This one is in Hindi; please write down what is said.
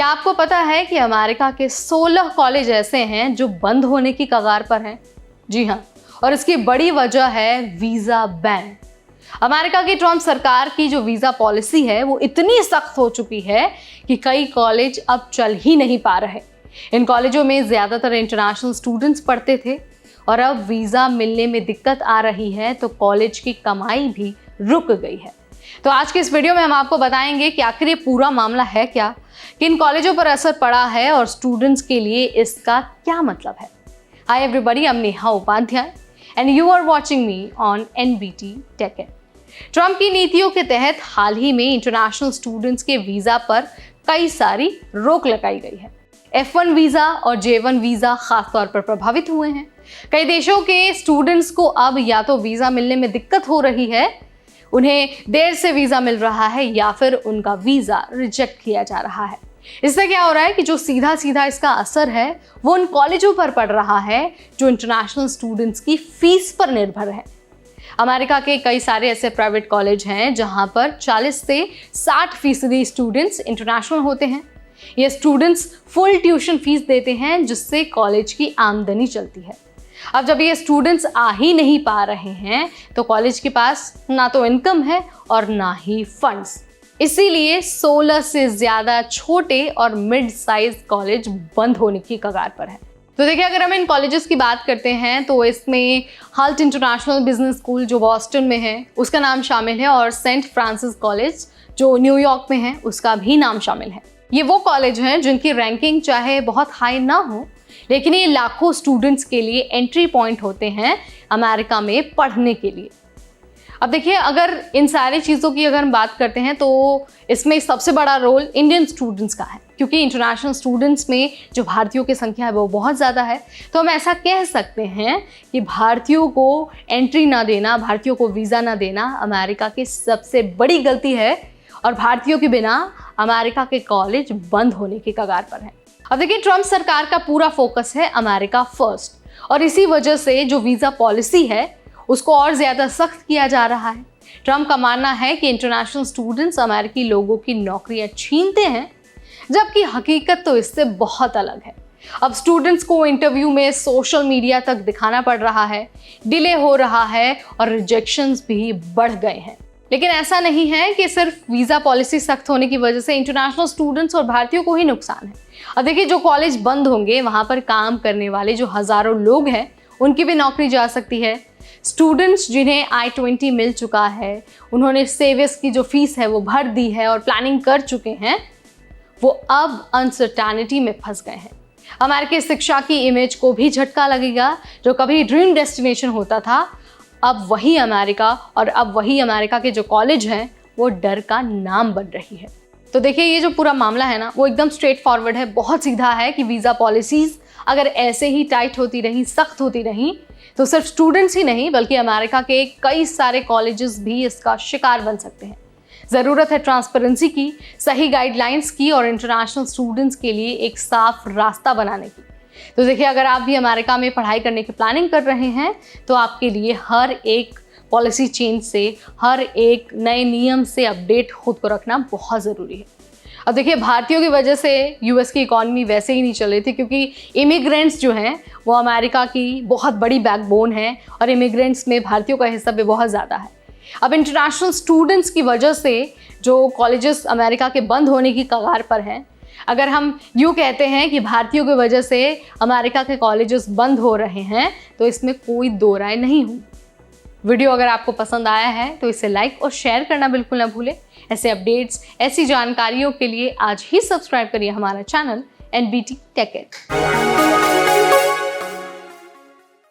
क्या आपको पता है कि अमेरिका के 16 कॉलेज ऐसे हैं जो बंद होने की कगार पर हैं? जी हाँ, और इसकी बड़ी वजह है वीज़ा बैन। अमेरिका की ट्रम्प सरकार की जो वीज़ा पॉलिसी है वो इतनी सख्त हो चुकी है कि कई कॉलेज अब चल ही नहीं पा रहे। इन कॉलेजों में ज़्यादातर इंटरनेशनल स्टूडेंट्स पढ़ते थे और अब वीज़ा मिलने में दिक्कत आ रही है तो कॉलेज की कमाई भी रुक गई है। तो आज के इस वीडियो में हम आपको बताएंगे कि आखिर ये पूरा मामला है क्या, किन कॉलेजों पर असर पड़ा है और स्टूडेंट्स के लिए इसका क्या मतलब है। Hi everybody, I am Neha Upadhyay and you are watching me on NBT Tech Ed। Trump की नीतियों के तहत हाल ही में इंटरनेशनल स्टूडेंट्स के वीज़ा पर कई सारी रोक लगाई गई है। F1 वीज़ा और J1 वीज़ा खास तौर पर प्रभावित हुए हैं। कई देशों के स्टूडेंट्स को अब या तो वीज़ा मिलने में दिक्कत हो रही है, उन्हें देर से वीज़ा मिल रहा है या फिर उनका वीज़ा रिजेक्ट किया जा रहा है। इससे क्या हो रहा है कि जो सीधा सीधा इसका असर है वो उन कॉलेजों पर पड़ रहा है जो इंटरनेशनल स्टूडेंट्स की फीस पर निर्भर है। अमेरिका के कई सारे ऐसे प्राइवेट कॉलेज हैं जहां पर 40 से 60% स्टूडेंट्स इंटरनेशनल होते हैं। ये स्टूडेंट्स फुल ट्यूशन फीस देते हैं जिससे कॉलेज की आमदनी चलती है। अब जब ये स्टूडेंट्स आ ही नहीं पा रहे हैं तो कॉलेज के पास ना तो इनकम है और ना ही फंड्स। इसीलिए 16 से ज़्यादा छोटे और मिड साइज कॉलेज बंद होने की कगार पर है। तो देखिए, अगर हम इन कॉलेजेस की बात करते हैं तो इसमें हल्ट इंटरनेशनल बिजनेस स्कूल जो बॉस्टन में है उसका नाम शामिल है और सेंट फ्रांसिस कॉलेज जो न्यूयॉर्क में है उसका भी नाम शामिल है। ये वो कॉलेज हैं जिनकी रैंकिंग चाहे बहुत हाई ना हो लेकिन ये लाखों स्टूडेंट्स के लिए एंट्री पॉइंट होते हैं अमेरिका में पढ़ने के लिए। अब देखिए, अगर इन सारी चीज़ों की अगर हम बात करते हैं तो इसमें सबसे बड़ा रोल इंडियन स्टूडेंट्स का है, क्योंकि इंटरनेशनल स्टूडेंट्स में जो भारतीयों की संख्या है वो बहुत ज़्यादा है। तो हम ऐसा कह सकते हैं कि भारतीयों को एंट्री ना देना, भारतीयों को वीज़ा ना देना अमेरिका की सबसे बड़ी गलती है और भारतीयों के बिना अमेरिका के कॉलेज बंद होने की कगार पर हैं। अब देखिए, ट्रम्प सरकार का पूरा फोकस है अमेरिका फर्स्ट और इसी वजह से जो वीज़ा पॉलिसी है उसको और ज़्यादा सख्त किया जा रहा है। ट्रम्प का मानना है कि इंटरनेशनल स्टूडेंट्स अमेरिकी लोगों की नौकरियां छीनते हैं, जबकि हकीकत तो इससे बहुत अलग है। अब स्टूडेंट्स को इंटरव्यू में सोशल मीडिया तक दिखाना पड़ रहा है, डिले हो रहा है और रिजेक्शंस भी बढ़ गए हैं। लेकिन ऐसा नहीं है कि सिर्फ वीज़ा पॉलिसी सख्त होने की वजह से इंटरनेशनल स्टूडेंट्स और भारतीयों को ही नुकसान है। अब देखिए, जो कॉलेज बंद होंगे वहाँ पर काम करने वाले जो हज़ारों लोग हैं उनकी भी नौकरी जा सकती है। स्टूडेंट्स जिन्हें I-20 मिल चुका है, उन्होंने सेवियर्स की जो फीस है वो भर दी है और प्लानिंग कर चुके हैं, वो अब अनसर्टेनिटी में फंस गए हैं। अमेरिकी शिक्षा की इमेज को भी झटका लगेगा। जो कभी ड्रीम डेस्टिनेशन होता था अब वही अमेरिका और अब वही अमेरिका के जो कॉलेज हैं वो डर का नाम बन रही है। तो देखिए, ये जो पूरा मामला है ना वो एकदम स्ट्रेट फॉरवर्ड है, बहुत सीधा है कि वीज़ा पॉलिसीज़ अगर ऐसे ही टाइट होती रहीं, सख्त होती रहीं तो सिर्फ स्टूडेंट्स ही नहीं बल्कि अमेरिका के कई सारे कॉलेजेस भी इसका शिकार बन सकते हैं। ज़रूरत है ट्रांसपेरेंसी की, सही गाइडलाइंस की और इंटरनेशनल स्टूडेंट्स के लिए एक साफ रास्ता बनाने की। तो देखिए, अगर आप भी अमेरिका में पढ़ाई करने की प्लानिंग कर रहे हैं तो आपके लिए हर एक पॉलिसी चेंज से, हर एक नए नियम से अपडेट खुद को रखना बहुत ज़रूरी है। अब देखिए, भारतीयों की वजह से US की इकॉनमी वैसे ही नहीं चल रही थी, क्योंकि इमिग्रेंट्स जो हैं वो अमेरिका की बहुत बड़ी बैकबोन है और इमिग्रेंट्स में भारतीयों का हिस्सा भी बहुत ज़्यादा है। अब इंटरनेशनल स्टूडेंट्स की वजह से जो कॉलेजेस अमेरिका के बंद होने की कगार पर हैं, अगर हम यूँ कहते हैं कि भारतीयों की वजह से अमेरिका के कॉलेजेस बंद हो रहे हैं तो इसमें कोई दो राय नहीं हुई। वीडियो अगर आपको पसंद आया है तो इसे लाइक और शेयर करना बिल्कुल ना भूलें। ऐसे अपडेट्स, ऐसी जानकारियों के लिए आज ही सब्सक्राइब करिए हमारा चैनल NBT Tech Ed।